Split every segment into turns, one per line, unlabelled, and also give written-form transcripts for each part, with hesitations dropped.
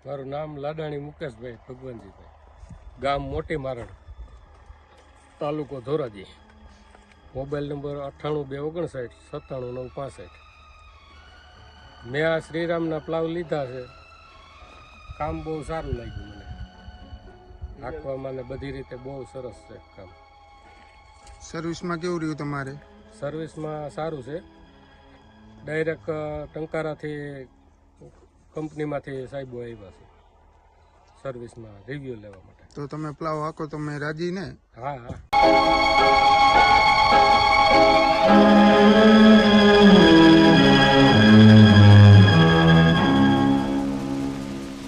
મારું નામ લાડાણી મુકેશભાઈ ભગવાનજીભાઈ, ગામ મોટી મારણ, તાલુકો ધોરાજી, મોબાઈલ નંબર 98 259 97 965। મેં આ શ્રીરામના પ્લાવ લીધા છે, કામ બહુ સારું લાગ્યું મને, નાખવામાં ને બધી રીતે બહુ સરસ છે કામ।
સર્વિસમાં કેવું રહ્યું તમારે?
સર્વિસમાં સારું છે, ડાયરેક્ટ ટંકારાથી કંપનીમાંથી સાહેબો આવ્યા છે સર્વિસમાં રિવ્યુ લેવા માટે।
તો તમે પ્લાવ હાકો તમે રાજી ને?
હા હા।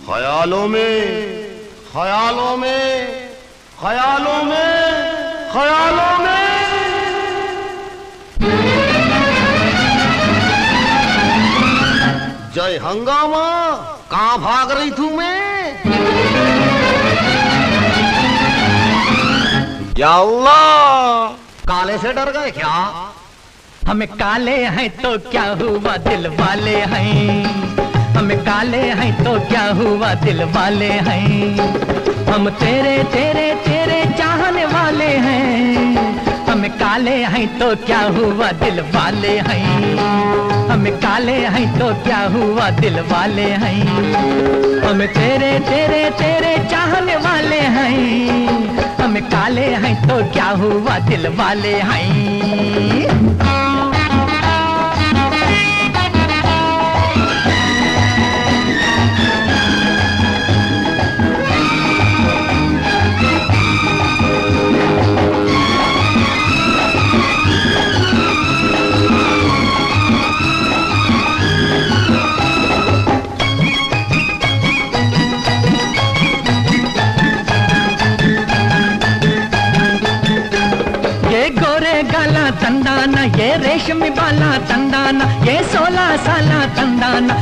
ख्यालों में ख्यालों में ख्यालों में ख्यालों में जय हंगामा, कहाँ भाग रही थू मैं? या अल्लाह, काले से डर गए क्या?
हम काले हैं तो क्या हुआ दिल वाले हैं, हम काले हैं तो क्या हुआ दिल वाले हैं, हम तेरे तेरे तेरे चाहने वाले हैं, हम काले हैं तो क्या हुआ दिल वाले हैं, हम काले हैं तो क्या हुआ दिल वाले हैं, हम तेरे तेरे तेरे चाहने वाले हैं, हम काले हैं तो क्या हुआ दिल वाले हैं। तंदाना ये रेशमी बाला तंदाना, ये 16 साला तंदाना,